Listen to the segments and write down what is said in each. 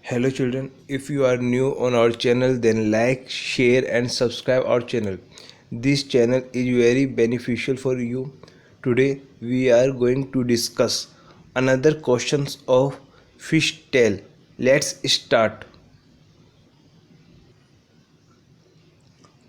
Hello children, if you are new on our channel then like, share and subscribe our channel. This channel is very beneficial for you. Today we are going to discuss another questions of fish tail. Let's start.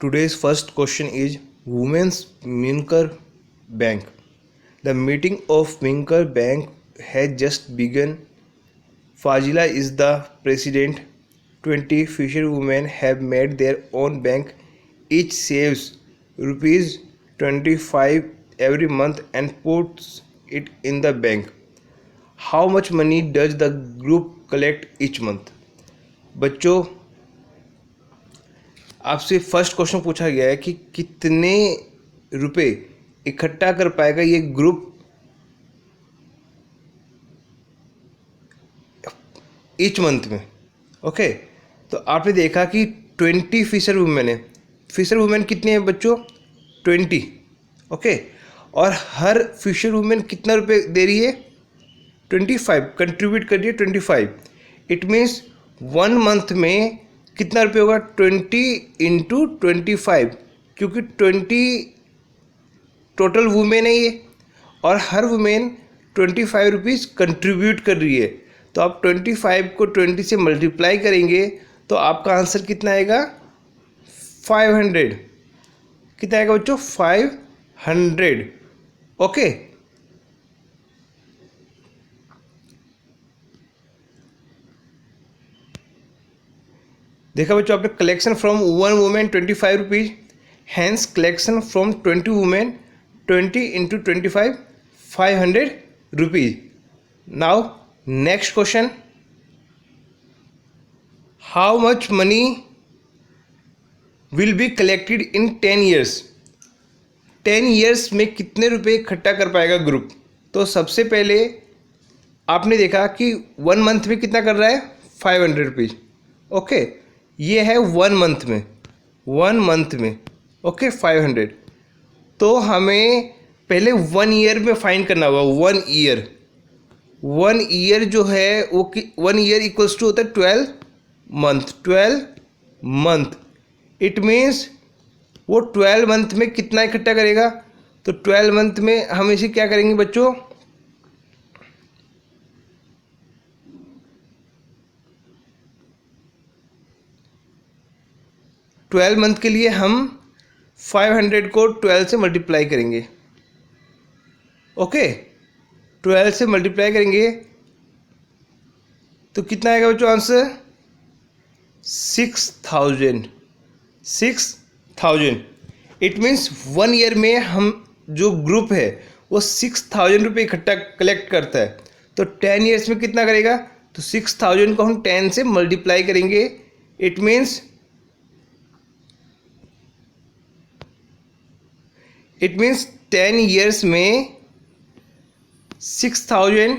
Today's first question is Women's Minker Bank. The meeting of Minker Bank has just begun. Fazila is the president. 20 fisherwomen have made their own bank. Each saves rupees 25 every month and puts it in the bank. How much money does the group collect each month? बच्चों, आपसे first question पूछा गया है कि कितने रुपए इकट्ठा कर पाएगा ये ग्रुप ईच मंथ में. ओके, तो आपने देखा कि 20 फिशर वुमेन है. फिशर वुमेन कितनी है बच्चों? 20. ओके, और हर फिशर वुमेन कितना रुपए दे रही है? 25 कंट्रीब्यूट कर रही है. 25 इट मीन्स 1 मंथ में कितना रुपये होगा? 20 इंटू 25, क्योंकि 20 टोटल वुमेन है ये और हर वुमेन 25 रुपीज़ कंट्रीब्यूट कर रही है. तो आप 25 को 20 से मल्टीप्लाई करेंगे तो आपका आंसर कितना आएगा? 500. कितना आएगा बच्चों? 500. ओके, देखा बच्चों आपने, collection from 1 women 25 rupees, hence collection from 20 women 20 into 25 500 rupees. Now next question, how much money will be collected in 10 years? 10 years में कितने रुपए इकट्ठा कर पाएगा ग्रुप? तो सबसे पहले आपने देखा कि 1 मंथ में कितना कर रहा है? 500 रुपीज़. ओके, ये है 1 मंथ में. 1 मंथ में ओके 500. तो हमें पहले 1 ईयर में फाइंड करना होगा. 1 ईयर, 1 ईयर जो है वो 1 ईयर इक्वल्स टू होता है 12 मंथ. 12 मंथ इट मीन्स वो 12 मंथ में कितना इकट्ठा करेगा? तो 12 मंथ में हम इसे क्या करेंगे बच्चों? ट्वेल्व मंथ के लिए हम 500 को 12 से मल्टीप्लाई करेंगे. ओके, 12 से मल्टीप्लाई करेंगे तो कितना आएगा बच्चों आंसर? 6000. 6000 इट मीन्स 1 ईयर में हम जो ग्रुप है वो 6000 रुपये इकट्ठा कलेक्ट करता है. तो 10 ईयर्स में कितना करेगा? तो 6000 को हम 10 से मल्टीप्लाई करेंगे. इट मीन्स 10 ईयर्स में 6000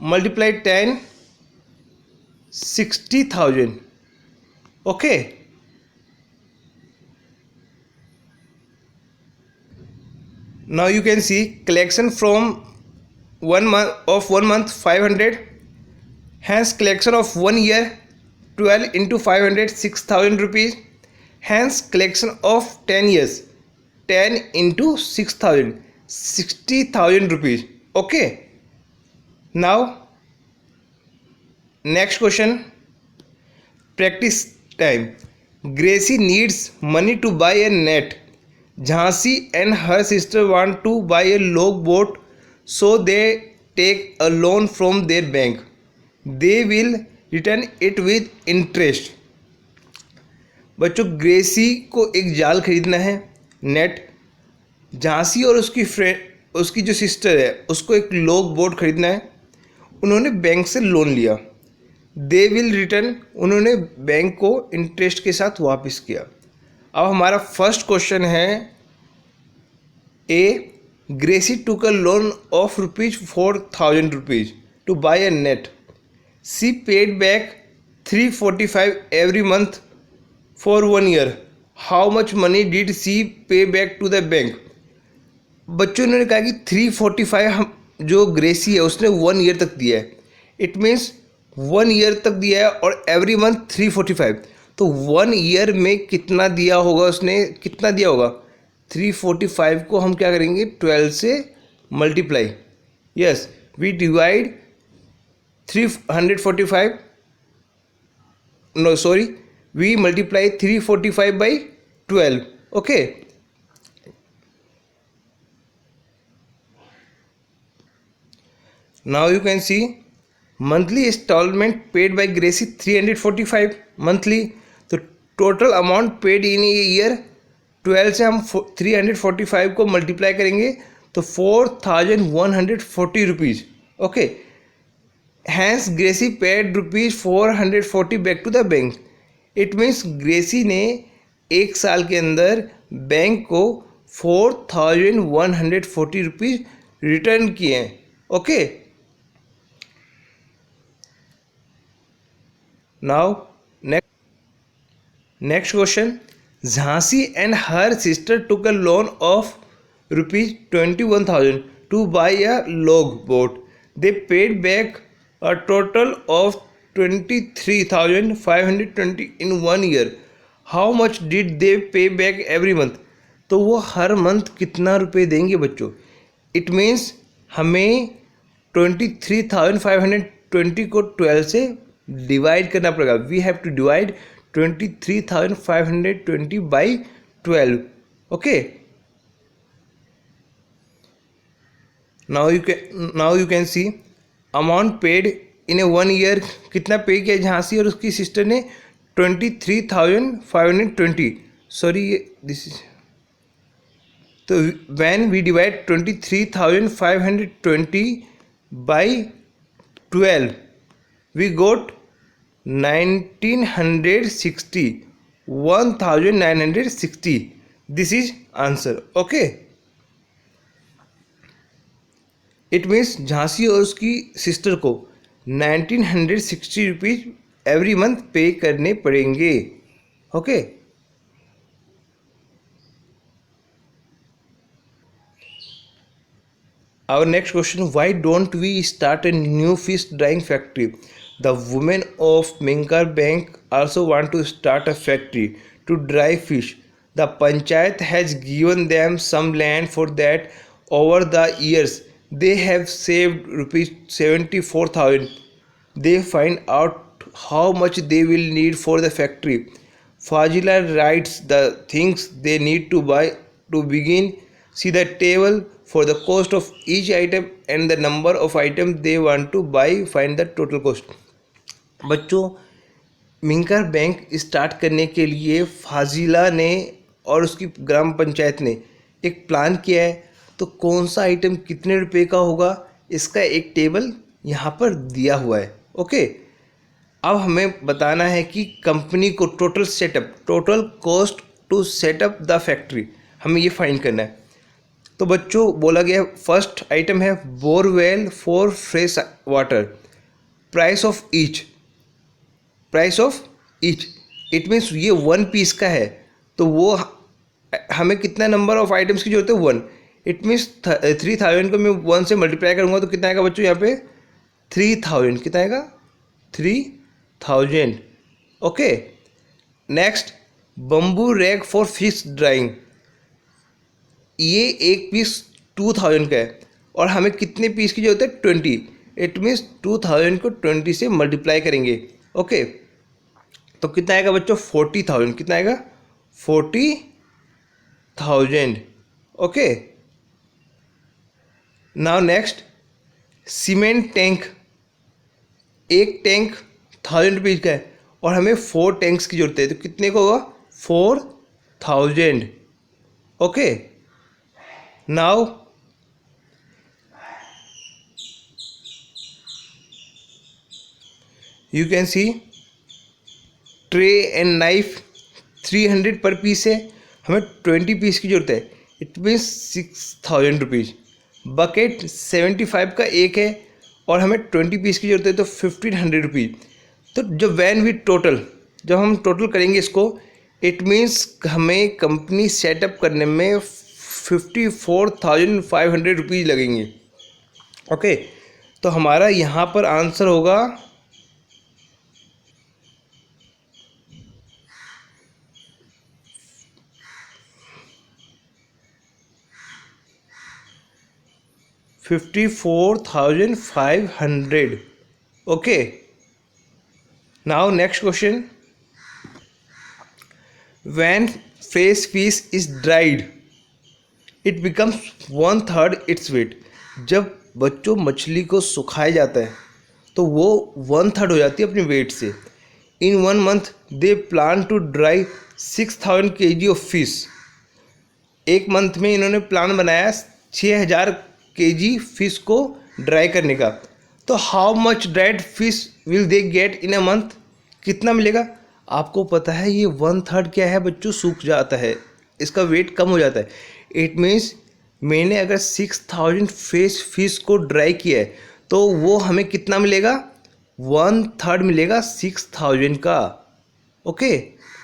multiply 10 60,000. Okay, now you can see collection from 1 month 500, hence collection of 1 year 12 into 500 6,000 rupees, hence collection of 10 years 10 into 6,000 60,000 rupees. Okay, now next question, practice time. Gracie needs money to buy a net. Jhansi and her sister want to buy a log boat, so they take a loan from their bank. They will return it with interest. बच्चों, ग्रेसी को एक जाल खरीदना है, net. Jhansi और उसकी जो sister है उसको एक लॉग बोट खरीदना है. उन्होंने बैंक से लोन लिया. दे विल रिटर्न, उन्होंने बैंक को इंटरेस्ट के साथ वापस किया. अब हमारा फर्स्ट क्वेश्चन है, a Gracie took a loan of ₹4000 rupees to buy a net. She paid back 345 every month for 1 year. How much money did she pay back to the bank? बच्चों ने कहा कि 345 जो ग्रेसी है उसने 1 ईयर तक दिया है. इट मीन्स 1 ईयर तक दिया है और एवरी मंथ 345, तो 1 ईयर में कितना दिया होगा उसने, कितना दिया होगा 345 को हम क्या करेंगे 12 से multiply, yes we divide 345, no sorry we multiply 345 by 12, okay. Now you can see monthly installment paid by Gracie 345 monthly, तो total amount paid in year 12 से हम 345 को मल्टीप्लाई करेंगे तो 4140 rupees, okay. Hence Gracie paid rupees 440 back to the bank. It means Gracie ने एक साल के अंदर बैंक को 4140 रुपीज़ रिटर्न किए हैं, okay. Now, next question. Jhansi and her sister took a loan of rupees 21,000 to buy a log boat. They paid back a total of 23,520 in 1 year. How much did they pay back every month? तो वो हर month कितना रुपए देंगे बच्चों? It means हमें 23,520 को 12 से divide करना पड़ेगा। We have to divide 23,520 by 12, okay. Now you can see amount paid in a 1 year, कितना पे किया झांसी और उसकी सिस्टर ने 23,520, सॉरी दिस इज, तो when we divide 23,520 by 12 we got 1960, this is answer, okay। इट मीन्स झांसी और उसकी सिस्टर को 1960 रुपीज एवरी मंथ पे करने पड़ेंगे, okay. Our next question, why don't we start a new fish drying factory? The women of Minkar Bank also want to start a factory to dry fish. The Panchayat has given them some land for that. Over the years, they have saved rupees 74,000. They find out how much they will need for the factory. Fazila writes the things they need to buy to begin. See the table for the cost of each item and the number of items they want to buy. Find the total cost. बच्चों, मिंकर bank start करने के लिए फाजिला ने और उसकी ग्राम पंचायत ने एक plan किया है। तो कौन सा आइटम कितने रुपए का होगा इसका एक टेबल यहाँ पर दिया हुआ है, ओके। अब हमें बताना है कि कंपनी को total setup, total cost to setup the factory, हमें ये फाइंड करना है। तो बच्चों बोला गया फर्स्ट आइटम है borewell for fresh water, price of each, it means ये 1 पीस का है। तो वो हमें कितना नंबर ऑफ आइटम्स की जरूरत है 1, इट मीन्स 3,000 को मैं 1 से मल्टीप्लाई करूँगा तो कितना आएगा बच्चों यहाँ पे 3,000, कितना आएगा 3,000, okay. Next bamboo rack for fish drawing, ये एक पीस 2,000 का है और हमें कितने पीस की जरूरत है 20, इट मीन्स 2,000 को 20 से मल्टीप्लाई करेंगे, ओके। तो कितना आएगा बच्चों 40,000, कितना आएगा 40,000, okay. Now next cement tank, एक टैंक 1,000 रुपीज़ का है और हमें 4 टैंक्स की जरूरत है। तो कितने का होगा 4,000, okay. Now you can C tray and knife 300 पर पीस है, हमें 20 पीस की जरूरत है, इट मीन्स 6,000 रुपीज़। बकेट 75 का एक है और हमें 20 पीस की जरूरत है तो 1,500 रुपीज़। तो जब जब हम टोटल करेंगे इसको, इट मीन्स हमें कंपनी सेटअप करने में 54,500 रुपीज़ लगेंगे, ओके। तो हमारा यहाँ पर आंसर होगा 54,500. Okay. Now next question. When fresh fish is dried, it becomes 1/3 its weight. जब बच्चों मछली को सुखाया जाता है तो वो 1/3 हो जाती है अपने वेट से. In 1 month they plan to dry 6,000 kg of fish. एक मंथ में इन्होंने प्लान बनाया 6,000 kg फिश को ड्राई करने का. तो how much dried fish will they get in a month? कितना मिलेगा? आपको पता है ये 1/3 क्या है बच्चों, सूख जाता है, इसका वेट कम हो जाता है. इट मीन्स मैंने अगर 6,000 फ्रेश फिश को ड्राई किया है तो वो हमें कितना मिलेगा? 1/3 मिलेगा 6,000 का. ओके,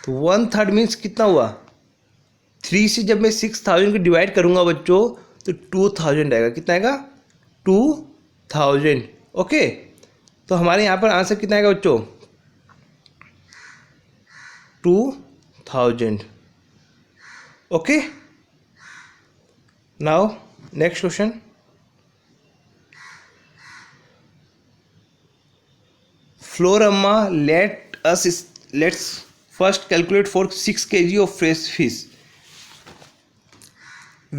तो 1/3 मीन्स कितना हुआ? 3 से जब मैं 6,000 को डिवाइड करूँगा बच्चों तो 2,000 आएगा. कितना आएगा? 2,000. ओके, तो हमारे यहाँ पर आंसर कितना आएगा बच्चों? 2,000. Okay, now next question. Florama, let's first calculate for 6 kg of fresh fish.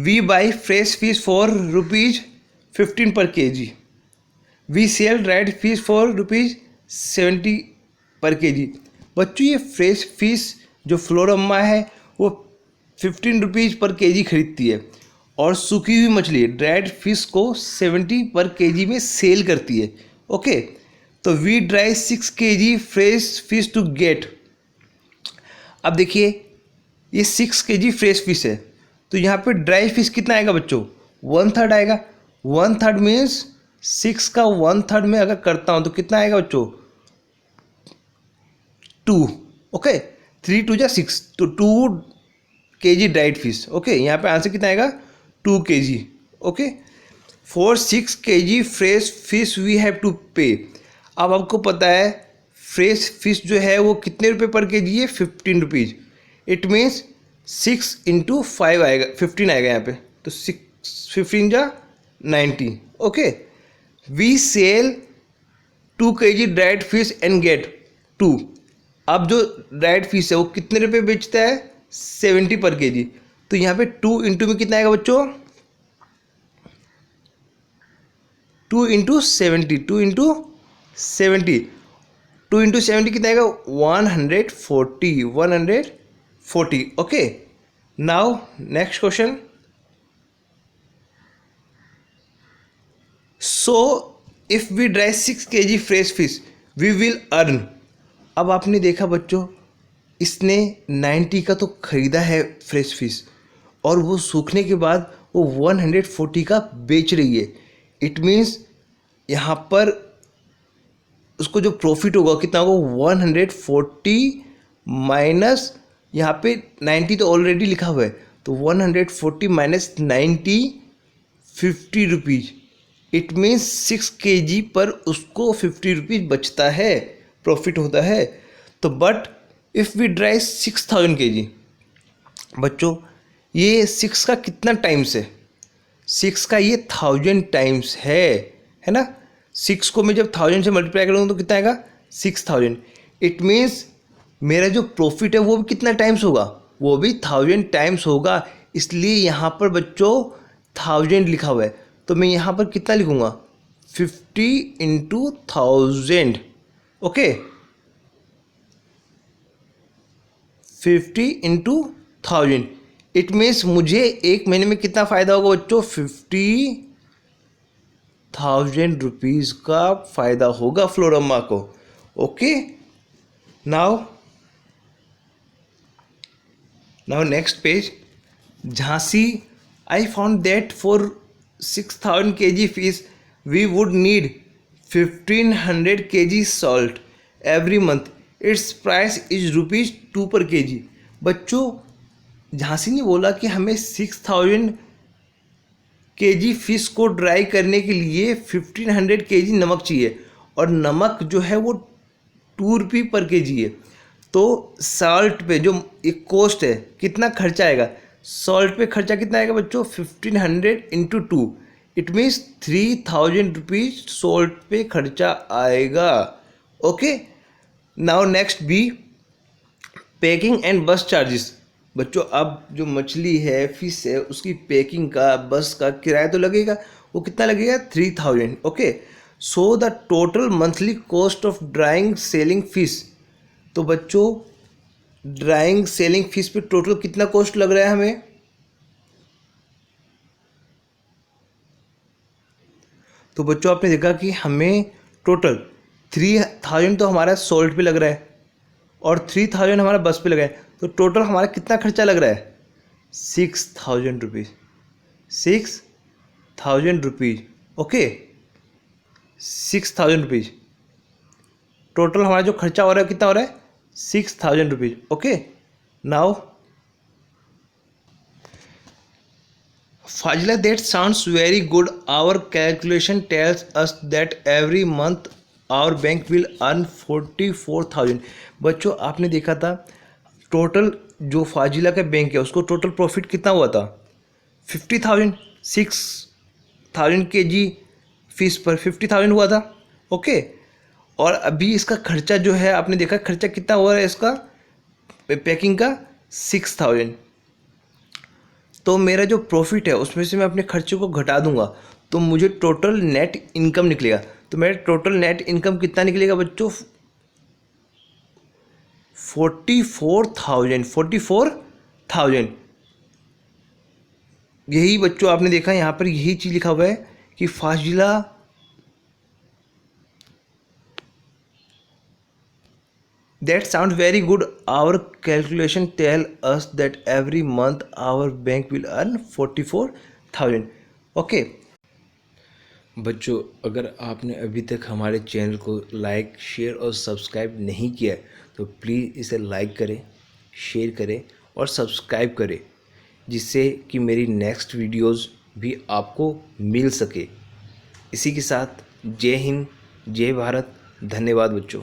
We buy fresh fish for rupees 15 per kg. We sell dried fish for rupees 70 per kg. बच्चों ये fresh fish जो फ्लोरामा है वो 15 rupees पर KG खरीदती है और सूखी हुई मछली ड्राइड फिश को 70 पर केजी में सेल करती है. ओके, तो we dry 6 kg fresh fish to get. अब देखिए ये 6 kg फ्रेश फिश है तो यहाँ पे ड्राई फिश कितना आएगा बच्चों? 1/3 आएगा. 1/3 मीन्स 6 का 1/3 में अगर करता हूँ तो कितना आएगा बच्चों? 2. ओके, 3 2 6, तो 2 kg ड्राइड फिश. ओके, यहाँ पे आंसर कितना आएगा? 2 kg. Okay, for 6 kg fresh fish we have to pay. अब आपको पता है फ्रेश फिश जो है वो कितने रुपए पर केजी है? 15 रुपीज़. इट मीन्स 6 × 5 आएगा, 15 आएगा यहाँ पे. तो 6 15 जा 90. Okay, we sell 2 kg dried fish and get 2. अब जो ड्राइड फिश है वो कितने रुपए बेचता है? 70 पर केजी. तो यहाँ पे 2 × में कितना आएगा बच्चों? 2 × 70. 2 × 70. 2 × 70 कितना आएगा? 140. 140. Okay, now next question. So if we dry 6 kg fresh fish we will earn. अब आपने देखा बच्चों इसने 90 का तो ख़रीदा है फ्रेश फिश और वो सूखने के बाद वो 140 का बेच रही है. इट मीन्स यहाँ पर उसको जो प्रॉफिट होगा कितना होगा? 140 माइनस यहाँ पे 90 तो ऑलरेडी लिखा हुआ है तो 140 minus 90 50 rupees. It means 6 kg पर उसको 50 रुपीज़ बचता है, प्रॉफिट होता है. तो but if we dry 6,000 kg. बच्चों ये 6 का कितना टाइम्स है? 6 का ये 1000 टाइम्स है ना. 6 को मैं जब 1000 से मल्टीप्लाई करूँगा तो कितना आएगा? 6000. इट मीन्स मेरा जो प्रॉफिट है वो भी कितना टाइम्स होगा? वो भी 1000 टाइम्स होगा. इसलिए यहाँ पर बच्चों 1000 लिखा हुआ है तो मैं यहाँ पर कितना लिखूँगा? 50 × 1000. ओके, 50 × 1000. इट मीन्स मुझे एक महीने में कितना फ़ायदा होगा बच्चों? 50,000 रुपीज़ का फ़ायदा होगा फ्लोरामा को. Okay, now next page. Jhansi, I found that for 6,000 kg fish we would need 1,500 kg salt every month. Its price is rupees 2 per kg. बच्चों झांसी ने बोला कि हमें 6,000 kg फिश को ड्राई करने के लिए 1,500 kg नमक चाहिए और नमक जो है वो 2 रुपये पर kg है. तो सॉल्ट पे जो एक कॉस्ट है कितना खर्चा आएगा? सॉल्ट पे खर्चा कितना आएगा बच्चों? 1,500 × 2. इट मीन्स 3000 रुपीज सोल्ट पे खर्चा आएगा। Okay, now next B packing and bus charges. बच्चों अब जो मछली है, फिश है, उसकी पैकिंग का, बस का किराया तो लगेगा। वो कितना लगेगा? 3000। Okay, so the total monthly cost of drawing selling fish. तो बच्चों ड्राइंग सेलिंग फिश पे टोटल कितना कॉस्ट लग रहा है हमें? तो बच्चों आपने देखा कि हमें टोटल 3000 तो हमारा सोल्ट पे लग रहा है और 3000 हमारा बस पे लगा है। तो टोटल हमारा कितना खर्चा लग रहा है? 6000 rupees. 6000 rupees. Okay, 6000 rupees total हमारा जो खर्चा हो रहा है कितना हो रहा है? 6000 rupees. Okay, now Fazila, that sounds very good. Our calculation tells us that every month our bank will earn 44,000। बच्चों आपने देखा था टोटल जो फाजिला का बैंक है उसको टोटल प्रॉफिट कितना हुआ था? 50,000। 6,000 kg फीस पर 50,000 हुआ था। ओके, और अभी इसका खर्चा जो है आपने देखा खर्चा कितना हुआ है इसका पैकिंग का? 6,000। तो मेरा जो प्रॉफिट है उसमें से मैं अपने खर्चे को घटा दूंगा तो मुझे टोटल नेट इनकम निकलेगा। तो मेरा टोटल नेट इनकम कितना निकलेगा बच्चों? 44,000। यही बच्चों आपने देखा यहाँ पर यही चीज़ लिखा हुआ है कि फाजिला That sounds very good. Our calculation tell us that every month our bank will earn 44,000. Okay. बच्चों अगर आपने अभी तक हमारे चैनल को लाइक, शेयर और सब्सक्राइब नहीं किया तो प्लीज़ इसे लाइक करें, शेयर करें और सब्सक्राइब करें जिससे कि मेरी नेक्स्ट वीडियोस भी आपको मिल सके। इसी के साथ जय हिंद, जय भारत। धन्यवाद बच्चों।